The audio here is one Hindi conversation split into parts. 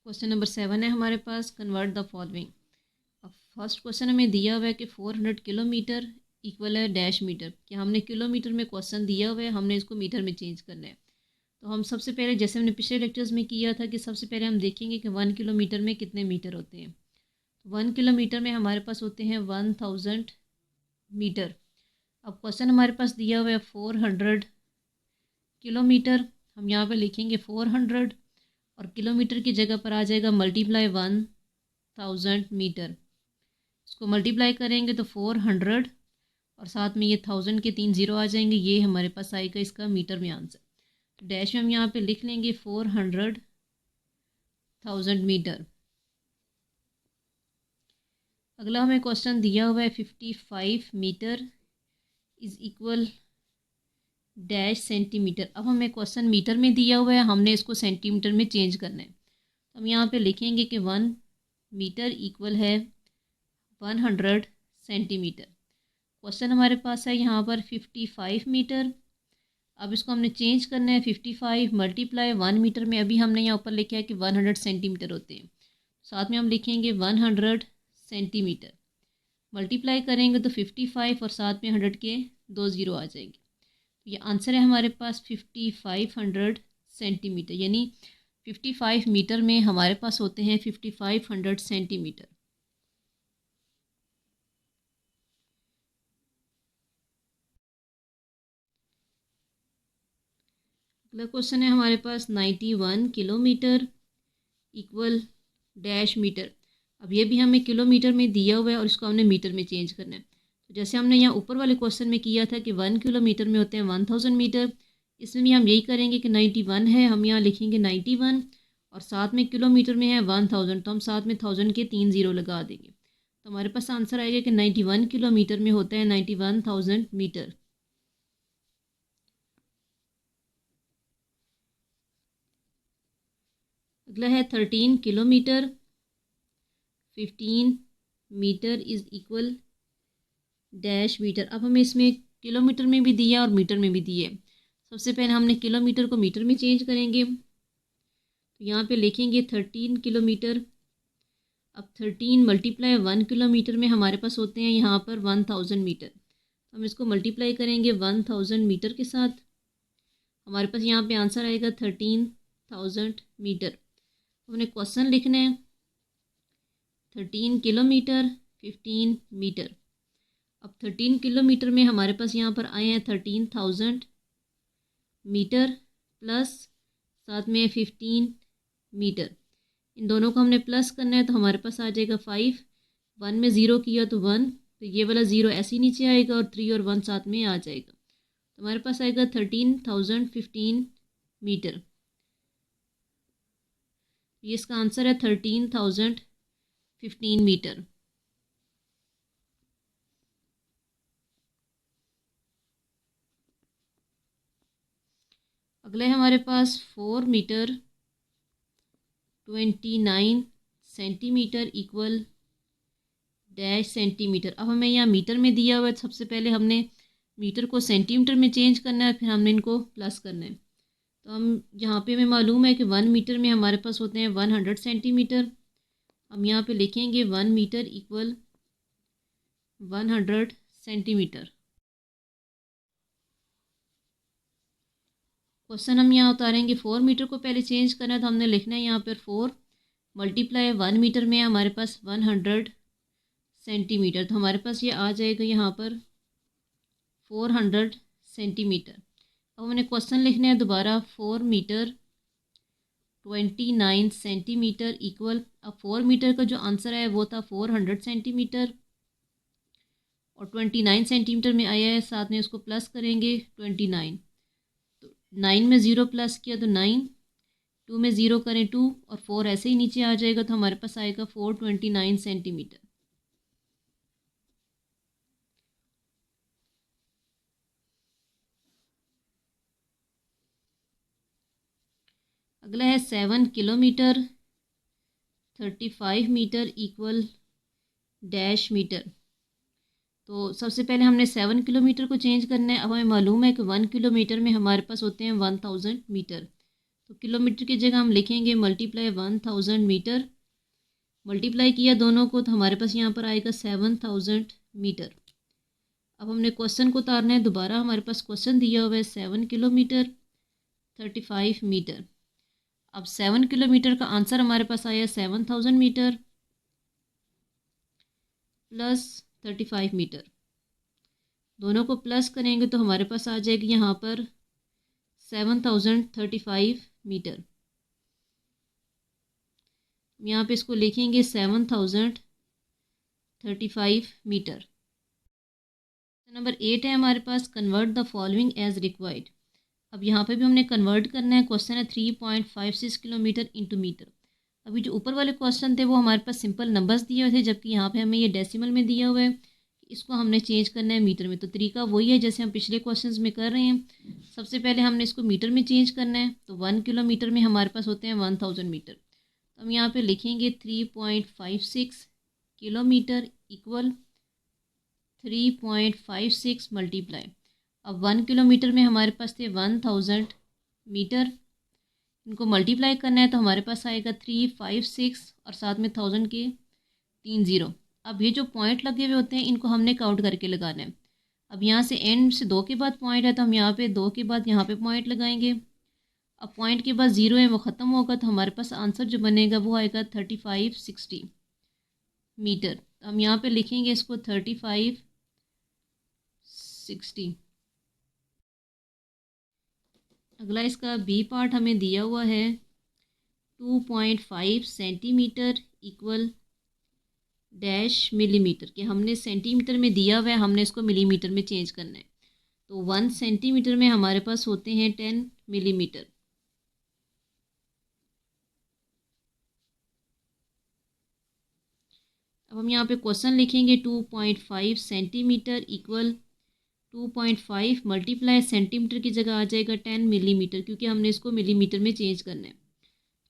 क्वेश्चन नंबर 7 है हमारे पास, कन्वर्ट द फॉलोइंग। अब फर्स्ट क्वेश्चन हमें दिया हुआ है कि 400 किलोमीटर इक्वल है डैश मीटर, कि हमने किलोमीटर में क्वेश्चन दिया हुआ है, हमने इसको मीटर में चेंज करना है। तो हम सबसे पहले, जैसे हमने पिछले लेक्चर्स में किया था, कि सबसे पहले हम देखेंगे कि 1 किलोमीटर में कितने मीटर होते हैं। 1 किलोमीटर में हमारे पास होते हैं 1000 मीटर। अब क्वेश्चन हमारे पास दिया हुआ है 400 किलोमीटर, हम यहाँ पे लिखेंगे 400 और किलोमीटर की जगह पर आ जाएगा मल्टीप्लाई 1000 मीटर। इसको मल्टीप्लाई करेंगे तो 400 और साथ में ये 1000 के 3 ज़ीरो आ जाएंगे, ये हमारे पास आएगा इसका मीटर में आंसर। तो डैश में हम यहाँ पे लिख लेंगे 400,000 मीटर। अगला हमें क्वेश्चन दिया हुआ है 55 metre is equal dash centimetre. अब हमें क्वेश्चन मीटर में दिया हुआ है, हमने इसको सेंटीमीटर में चेंज करना है। तो हम यहाँ पे लिखेंगे कि 1 मीटर इक्वल है 100 सेंटीमीटर। क्वेश्चन हमारे पास है यहाँ पर 55 मीटर। अब इसको हमने चेंज करना है, 55 मल्टीप्लाई 1 मीटर में अभी हमने यहाँ ऊपर लिखा है कि 100 सेंटीमीटर होते हैं, साथ में हम लिखेंगे 100 सेंटीमीटर। मल्टीप्लाई करेंगे तो 55 और साथ में 100 के 2 ज़ीरो आ जाएंगे। तो ये आंसर है हमारे पास 5500 सेंटीमीटर, यानी 55 मीटर में हमारे पास होते हैं 5500 सेंटीमीटर। अगला क्वेश्चन है हमारे पास 91 किलोमीटर इक्वल डैश मीटर। अब ये भी हमें किलोमीटर में दिया हुआ है और इसको हमने मीटर में चेंज करना है। तो जैसे हमने यहाँ ऊपर वाले क्वेश्चन में किया था कि 1 किलोमीटर में होते हैं 1000 मीटर, इसमें भी हम यही करेंगे कि 91 है, हम यहाँ लिखेंगे 91 और साथ में किलोमीटर में है 1000, तो हम साथ में 1000 के 3 ज़ीरो लगा देंगे। तो हमारे पास आंसर आएगा कि 91 किलोमीटर में होता है 91,000 मीटर। अगला है 13 kilometre 15 metre is equal dash metre. अब हमें इसमें किलोमीटर में भी दिया और मीटर में भी दिया है। सबसे पहले हमने किलोमीटर को मीटर में चेंज करेंगे, तो यहाँ पे लिखेंगे 13 किलोमीटर। अब 13 मल्टीप्लाई 1 किलोमीटर में हमारे पास होते हैं यहाँ पर 1000 मीटर, तो हम इसको मल्टीप्लाई करेंगे 1000 मीटर के साथ, हमारे पास यहाँ पे आंसर आएगा 13,000 मीटर। हमने क्वेश्चन लिखना है 13 किलोमीटर 15 मीटर। अब 13 किलोमीटर में हमारे पास यहाँ पर आए हैं 13,000 मीटर प्लस साथ में 15 मीटर, इन दोनों को हमने प्लस करना है, तो हमारे पास आ जाएगा 5। 1 में ज़ीरो किया तो 1, तो ये वाला ज़ीरो ऐसे ही नीचे आएगा और 3 और 1 साथ में आ जाएगा, तो हमारे पास आएगा 13,015 मीटर। ये इसका आंसर है 13,015 मीटर। अगले हमारे पास 4 metre 29 centimetre equal dash centimetre. अब हमें यहाँ मीटर में दिया हुआ है, सबसे पहले हमने मीटर को सेंटीमीटर में चेंज करना है, फिर हमने इनको प्लस करना है। तो हम यहाँ पे हमें मालूम है कि 1 मीटर में हमारे पास होते हैं 100 सेंटीमीटर, हम यहाँ पे लिखेंगे 1 मीटर इक्वल 100 सेंटीमीटर। क्वेश्चन हम यहाँ उतारेंगे 4 मीटर को पहले चेंज करना है, तो हमने लिखना है यहाँ पर 4 मल्टीप्लाई 1 मीटर में हमारे पास 100 सेंटीमीटर, तो हमारे पास ये आ जाएगा यहाँ पर 400 सेंटीमीटर। अब हमने क्वेश्चन लिखना है दोबारा 4 मीटर 29 सेंटीमीटर इक्वल, अब 4 मीटर का जो आंसर है वो था 400 सेंटीमीटर और 29 सेंटीमीटर में आया है, साथ में उसको प्लस करेंगे 29, तो 9 में ज़ीरो प्लस किया तो 9, 2 में ज़ीरो करें 2 और 4 ऐसे ही नीचे आ जाएगा, तो हमारे पास आएगा 429 सेंटीमीटर। अगला है 7 kilometre 35 metre equal dash metre. तो सबसे पहले हमने 7 किलोमीटर को चेंज करना है। अब हमें मालूम है कि 1 किलोमीटर में हमारे पास होते हैं 1000 मीटर, तो किलोमीटर की जगह हम लिखेंगे मल्टीप्लाई 1000 मीटर, मल्टीप्लाई किया दोनों को तो हमारे पास यहाँ पर आएगा 7000 मीटर। अब हमने क्वेश्चन को उतारना है दोबारा, हमारे पास क्वेश्चन दिया हुआ है 7 किलोमीटर 35 मीटर। अब 7 किलोमीटर का आंसर हमारे पास आया 7000 मीटर प्लस 35 मीटर, दोनों को प्लस करेंगे तो हमारे पास आ जाएगी यहाँ पर 7035 मीटर। यहाँ पे इसको लिखेंगे 7035 मीटर। नंबर 8 है हमारे पास, convert the following as required. अब यहाँ पे भी हमने कन्वर्ट करना है। क्वेश्चन है 3.56 किलोमीटर इंटू मीटर। अभी जो ऊपर वाले क्वेश्चन थे वो हमारे पास सिंपल नंबर्स दिए हुए थे, जबकि यहाँ पे हमें ये डेसिमल में दिया हुआ है, इसको हमने चेंज करना है मीटर में। तो तरीका वही है जैसे हम पिछले क्वेश्चंस में कर रहे हैं। सबसे पहले हमने इसको मीटर में चेंज करना है। तो 1 किलोमीटर में हमारे पास होते हैं 1000 मीटर, तो हम यहाँ पे लिखेंगे 3.56 किलोमीटर इक्वल 3.56 मल्टीप्लाई। अब 1 किलोमीटर में हमारे पास थे 1000 मीटर, इनको मल्टीप्लाई करना है तो हमारे पास आएगा 356 और साथ में 1000 के 3 ज़ीरो। अब ये जो पॉइंट लगे हुए होते हैं इनको हमने काउंट करके लगाना है। अब यहाँ से एंड से 2 के बाद पॉइंट है तो हम यहाँ पे 2 के बाद यहाँ पे पॉइंट लगाएंगे। अब पॉइंट के बाद ज़ीरो है वो ख़त्म होगा तो हमारे पास आंसर जो बनेगा वो आएगा 3560 मीटर। तो हम यहाँ पे लिखेंगे इसको 3560। अगला इसका बी पार्ट हमें दिया हुआ है 2.5 सेंटीमीटर इक्वल डैश मिलीमीटर, कि हमने सेंटीमीटर में दिया हुआ है, हमने इसको मिलीमीटर में चेंज करना है। तो 1 सेंटीमीटर में हमारे पास होते हैं 10 मिलीमीटर। अब हम यहाँ पे क्वेश्चन लिखेंगे 2.5 सेंटीमीटर इक्वल 2.5 मल्टीप्लाई सेंटीमीटर की जगह आ जाएगा 10 मिलीमीटर, क्योंकि हमने इसको मिलीमीटर में चेंज करना है।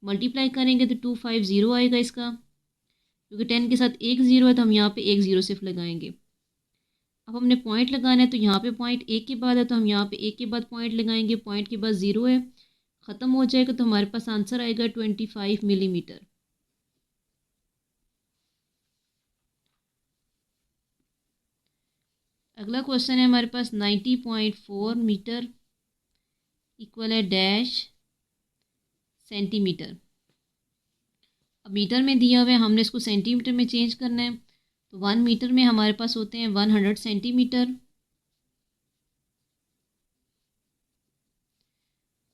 मल्टीप्लाई करेंगे तो 250 आएगा इसका, क्योंकि 10 के साथ एक ज़ीरो है तो हम यहाँ पे एक ज़ीरो सिर्फ लगाएंगे। अब हमने पॉइंट लगाना है तो यहाँ पे पॉइंट एक के बाद है तो हम यहाँ पे एक के बाद पॉइंट लगाएंगे, पॉइंट के बाद ज़ीरो है, ख़त्म हो जाएगा तो हमारे पास आंसर आएगा 25 मिलीमीटर। अगला क्वेश्चन है हमारे पास 90.4 मीटर इक्वल है डैश सेंटीमीटर। अब मीटर में दिया हुआ है, हमने इसको सेंटीमीटर में चेंज करना है। तो 1 मीटर में हमारे पास होते हैं 100 सेंटीमीटर।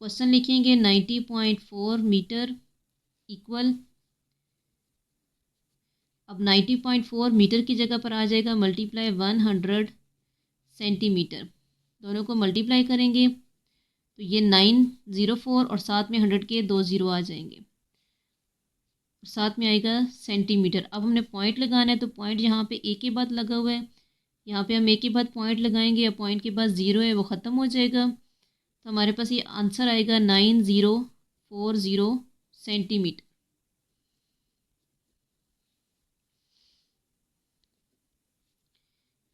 क्वेश्चन लिखेंगे 90.4 मीटर इक्वल, अब 90.4 मीटर की जगह पर आ जाएगा मल्टीप्लाई 100 सेंटीमीटर, दोनों को मल्टीप्लाई करेंगे तो ये 904 और साथ में 100 के 2 ज़ीरो आ जाएंगे, साथ में आएगा सेंटीमीटर। अब हमने पॉइंट लगाना है तो पॉइंट यहाँ पे एक के बाद लगा हुआ है, यहाँ पे हम एक के बाद पॉइंट लगाएंगे, या पॉइंट के बाद ज़ीरो है वो ख़त्म हो जाएगा, तो हमारे पास ये आंसर आएगा 9040 सेंटीमीटर।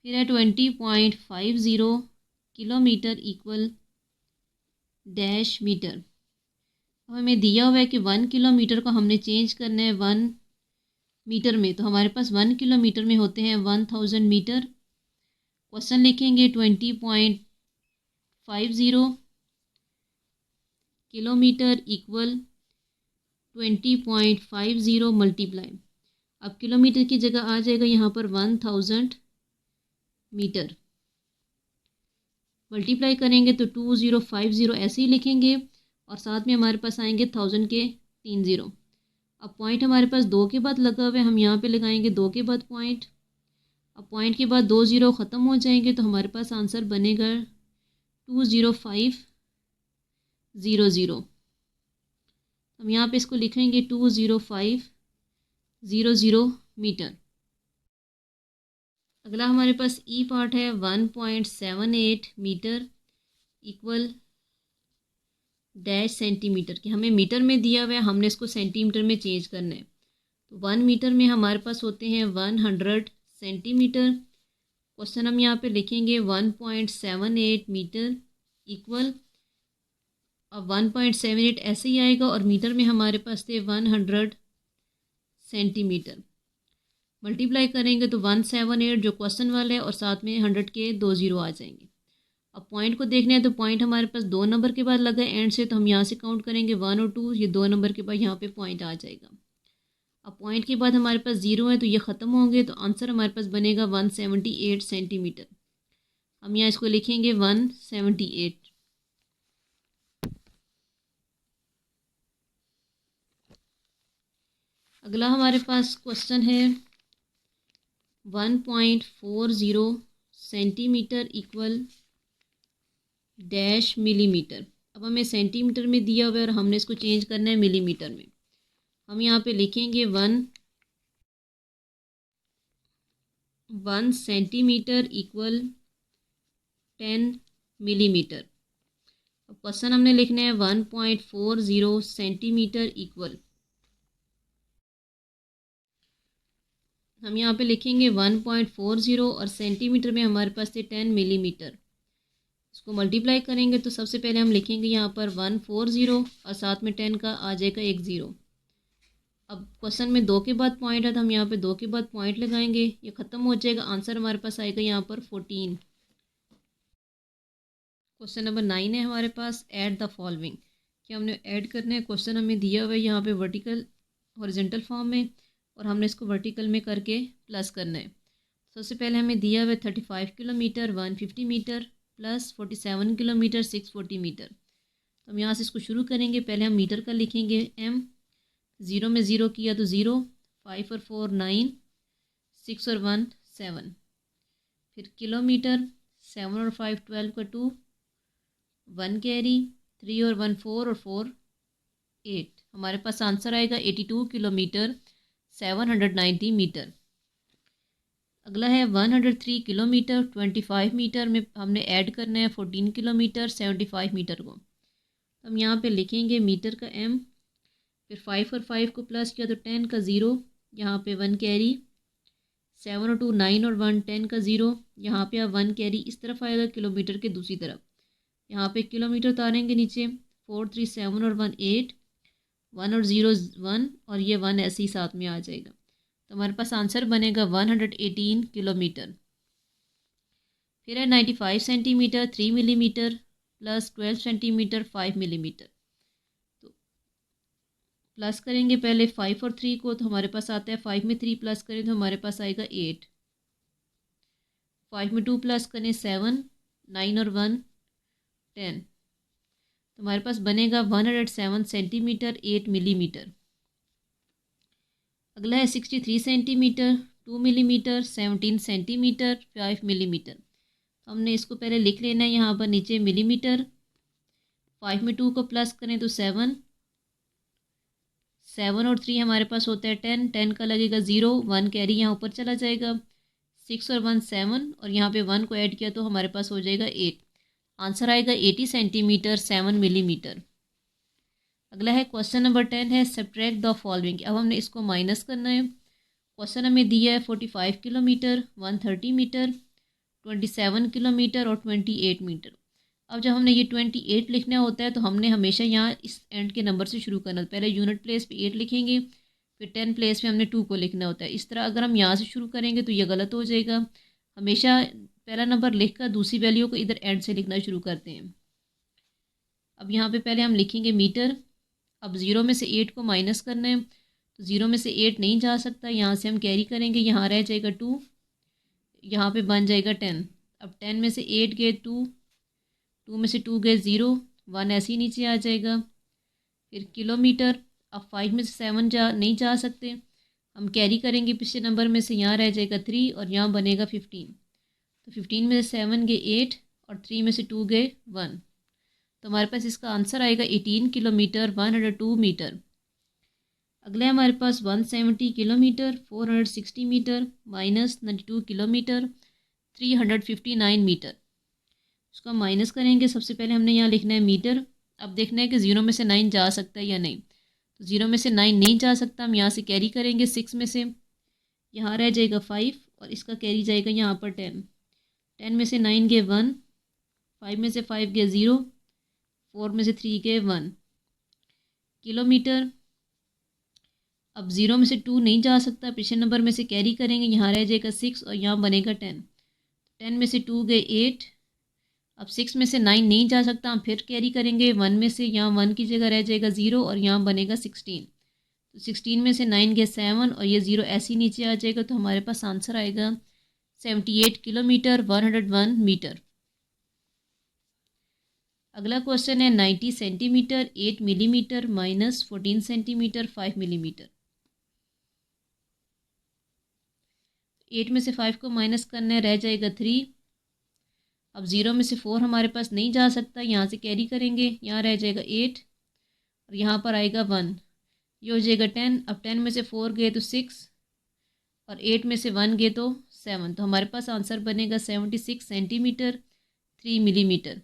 फिर है 20.50 किलोमीटर इक्वल डैश मीटर। अब हमें दिया हुआ है कि 1 किलोमीटर को हमने चेंज करना है 1 मीटर में, तो हमारे पास 1 किलोमीटर में होते हैं 1000 मीटर। क्वेश्चन लिखेंगे 20.50 किलोमीटर इक्वल 20.50 मल्टीप्लाई। अब किलोमीटर की जगह आ जाएगा यहाँ पर 1000 मीटर, मल्टीप्लाई करेंगे तो 2050 ऐसे ही लिखेंगे और साथ में हमारे पास आएंगे 1000 के 3 ज़ीरो। अब पॉइंट हमारे पास 2 के बाद लगा हुआ है, हम यहाँ पे लगाएंगे 2 के बाद पॉइंट। अब पॉइंट के बाद 2 ज़ीरो ख़त्म हो जाएंगे तो हमारे पास आंसर बनेगा 20500। हम यहाँ पे इसको लिखेंगे 20500 मीटर। अगला हमारे पास ई पार्ट है 1.78 मीटर इक्वल डैश सेंटीमीटर, कि हमें मीटर में दिया हुआ है, हमने इसको सेंटीमीटर में चेंज करना है। तो 1 मीटर में हमारे पास होते हैं 100 सेंटीमीटर। क्वेश्चन हम यहाँ पे लिखेंगे 1.78 मीटर इक्वल, अब 1.78 ऐसे ही आएगा और मीटर में हमारे पास थे 100 सेंटीमीटर। मल्टीप्लाई करेंगे तो 178 जो क्वेश्चन वाला है और साथ में 100 के 2 ज़ीरो आ जाएंगे। अब पॉइंट को देखना है तो पॉइंट हमारे पास 2 नंबर के बाद लगा है एंड से, तो हम यहाँ से काउंट करेंगे 1 और 2, ये 2 नंबर के बाद यहाँ पे पॉइंट आ जाएगा। अब पॉइंट के बाद हमारे पास ज़ीरो है तो ये ख़त्म होंगे, तो आंसर हमारे पास बनेगा 178 सेंटीमीटर। हम यहाँ इसको लिखेंगे 178। अगला हमारे पास क्वेश्चन है 1.40 सेंटीमीटर इक्वल डैश मिलीमीटर। अब हमें सेंटीमीटर में दिया हुआ है और हमने इसको चेंज करना है मिलीमीटर में। हम यहाँ पे लिखेंगे 1 सेंटीमीटर इक्वल 10 मिलीमीटर। अब क्वेश्चन हमने लिखना है 1.40 सेंटीमीटर इक्वल, हम यहाँ पे लिखेंगे 1.40 और सेंटीमीटर में हमारे पास थे 10 मिलीमीटर। इसको मल्टीप्लाई करेंगे तो सबसे पहले हम लिखेंगे यहाँ पर 140 और साथ में 10 का आ जाएगा एक ज़ीरो। अब क्वेश्चन में 2 के बाद पॉइंट है तो हम यहाँ पे 2 के बाद पॉइंट लगाएंगे, ये ख़त्म हो जाएगा। आंसर हमारे पास आएगा यहाँ पर 14। क्वेश्चन नंबर 9 है हमारे पास, ऐड द फॉलोइंग, कि हमने ऐड करना है। क्वेश्चन हमें दिया हुआ है यहाँ पे वर्टिकल हॉरिजॉन्टल फॉर्म में और हमने इसको वर्टिकल में करके प्लस करना है। सबसे पहले हमें दिया हुआ है 35 kilometre 150 metre plus 47 kilometre 640 metre. तो हम यहाँ से इसको शुरू करेंगे। पहले हम मीटर का लिखेंगे m, ज़ीरो में ज़ीरो किया तो ज़ीरो, 5 और 4 9, 6 और 1 7, फिर किलोमीटर 7 और 5 12 का 2, 1 कैरी, 3 और 1 4 और 4 8। हमारे पास आंसर आएगा 82 किलोमीटर 790 मीटर। अगला है 103 किलोमीटर 25 मीटर में हमने ऐड करना है 14 किलोमीटर 75 मीटर को। हम यहाँ पे लिखेंगे मीटर का m, फिर 5 और 5 को प्लस किया तो 10 का ज़ीरो, यहाँ पे 1 कैरी, 7 और 2 9 और 1 10 का ज़ीरो, यहाँ पे अब 1 कैरी इस तरफ आएगा किलोमीटर के दूसरी तरफ। यहाँ पे किलोमीटर उतारेंगे नीचे, 4 3 7 और 1 8, 1 और 0 1 और ये 1 ऐसे ही साथ में आ जाएगा। तो हमारे पास आंसर बनेगा 118 किलोमीटर। फिर है 95 centimetre 3 millimetre plus 12 centimetre 5 millimetre. तो प्लस करेंगे पहले 5 और 3 को, तो हमारे पास आता है 5 में 3 प्लस करें तो हमारे पास आएगा 8, 5 में 2 प्लस करें 7, 9 और 1 10। तो हमारे पास बनेगा 107 सेंटीमीटर 8 मिलीमीटर। अगला है 63 सेंटीमीटर 2 मिलीमीटर 17 सेंटीमीटर 5 मिलीमीटर। तो हमने इसको पहले लिख लेना है यहाँ पर नीचे मिलीमीटर। 5 में 2 को प्लस करें तो 7, 7 और 3 हमारे पास होता है 10, 10 का लगेगा ज़ीरो, 1 कैरी यहाँ ऊपर चला जाएगा, 6 और 1 7 और यहाँ पे 1 को ऐड किया तो हमारे पास हो जाएगा 8। आंसर आएगा 80 सेंटीमीटर 7 मिलीमीटर। अगला है क्वेश्चन नंबर 10 है सब्ट्रैक्ट द फॉलोइंग। अब हमने इसको माइनस करना है। क्वेश्चन हमें दिया है 45 किलोमीटर 130 मीटर 27 किलोमीटर और 28 मीटर। अब जब हमने ये 28 लिखना होता है तो हमने हमेशा यहाँ इस एंड के नंबर से शुरू करना। पहले यूनिट प्लेस पे 8 लिखेंगे, फिर 10 प्लेस पे हमने 2 को लिखना होता है। इस तरह अगर हम यहाँ से शुरू करेंगे तो ये गलत हो जाएगा। हमेशा पहला नंबर लिख कर दूसरी वैल्यू को इधर एंड से लिखना शुरू करते हैं। अब यहाँ पे पहले हम लिखेंगे मीटर। अब ज़ीरो में से 8 को माइनस करना है तो ज़ीरो में से 8 नहीं जा सकता, यहाँ से हम कैरी करेंगे, यहाँ रह जाएगा 2, यहाँ पे बन जाएगा 10। अब 10 में से 8 गए 2, 2 में से 2 गए 0, 1 ऐसे ही नीचे आ जाएगा। फिर किलोमीटर, अब 5 में से 7 नहीं जा सकते, हम कैरी करेंगे पिछले नंबर में से, यहाँ रह जाएगा 3 और यहाँ बनेगा 15। तो 15 में से 7 गए 8 और 3 में से 2 गए 1। तो हमारे पास इसका आंसर आएगा 18 किलोमीटर 102 मीटर। अगला है हमारे पास 170 kilometre 460 metre minus 92 kilometre 359 metre. उसको हम माइनस करेंगे। सबसे पहले हमने यहाँ लिखना है मीटर। अब देखना है कि 0 में से 9 जा सकता है या नहीं। तो 0 में से 9 नहीं जा सकता, हम यहाँ से कैरी करेंगे 6 में से, यहाँ रह जाएगा 5 और इसका कैरी जाएगा यहाँ पर 10। 10 में से 9 गए 1, 5 में से 5 गए 0, 4 में से 3 गए 1 किलोमीटर। अब 0 में से 2 नहीं जा सकता, पिछले नंबर में से कैरी करेंगे, यहाँ रह जाएगा 6 और यहाँ बनेगा 10। 10 में से 2 गए 8। अब 6 में से 9 नहीं जा सकता, हम फिर कैरी करेंगे, 1 में से यहाँ 1 की जगह रह जाएगा 0 और यहाँ बनेगा 16। तो 16 में से 9 गए 7 और ये 0 ऐसे ही नीचे आ जाएगा, तो हमारे पास आंसर आएगा 78 किलोमीटर 101 मीटर। अगला क्वेश्चन है 90 centimetre 8 millimetre minus 14 centimetre 5 millimetre. 8 में से 5 को माइनस करना है, रह जाएगा 3। अब 0 में से 4 हमारे पास नहीं जा सकता, यहाँ से कैरी करेंगे, यहाँ रह जाएगा 8 और यहाँ पर आएगा 1, ये हो जाएगा 10। अब 10 में से 4 गए तो 6 और 8 में से 1 गए तो 7, तो हमारे पास आंसर बनेगा 76 सेंटीमीटर 3 मिलीमीटर।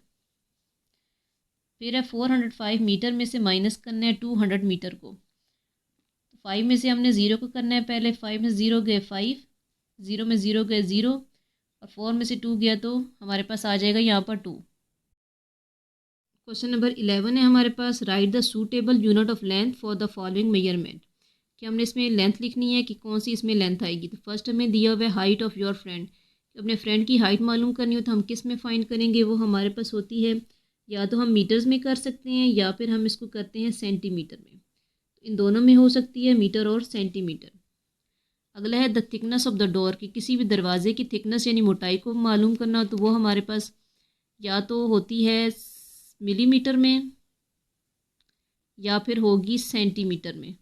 फिर है 405 मीटर में से माइनस करना है 200 मीटर को। 5 में से हमने 0 को करना है पहले, 5 में 0 गए 5, 0 में 0 गए 0 और 4 में से 2 गया तो हमारे पास आ जाएगा यहाँ पर 2। क्वेश्चन नंबर 11 है हमारे पास, write the suitable unit of length for the following measurement. कि हमने इसमें लेंथ लिखनी है कि कौन सी इसमें लेंथ आएगी। तो फर्स्ट हमें दिया हुआ है हाइट ऑफ योर फ्रेंड, अपने फ्रेंड की हाइट मालूम करनी हो तो हम किस में फाइंड करेंगे, वो हमारे पास होती है या तो हम मीटर्स में कर सकते हैं या फिर हम इसको करते हैं सेंटीमीटर में। इन दोनों में हो सकती है, मीटर और सेंटीमीटर। अगला है the thickness of the door, कि किसी भी दरवाजे की थिकनेस यानी मोटाई को मालूम करना, तो वो हमारे पास या तो होती है मिलीमीटर में या फिर होगी सेंटीमीटर में।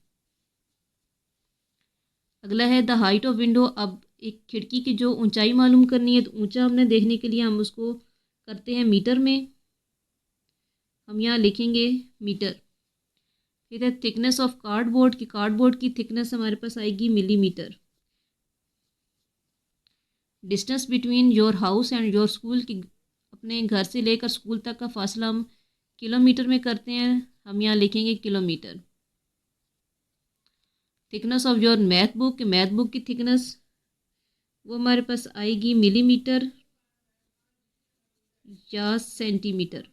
अगला है द हाइट ऑफ विंडो, अब एक खिड़की की जो ऊंचाई मालूम करनी है तो ऊंचा हमने देखने के लिए हम उसको करते हैं मीटर में, हम यहाँ लिखेंगे मीटर। फिर है थिकनेस ऑफ कार्डबोर्ड, की कार्डबोर्ड की थिकनेस हमारे पास आएगी millimetre. Distance between your house and your school, की अपने घर से लेकर स्कूल तक का फासला हम किलोमीटर में करते हैं, हम यहाँ लिखेंगे kilometre. Thickness of your math book, math book की थिकनेस वो हमारे पास आएगी मिलीमीटर या सेंटीमीटर।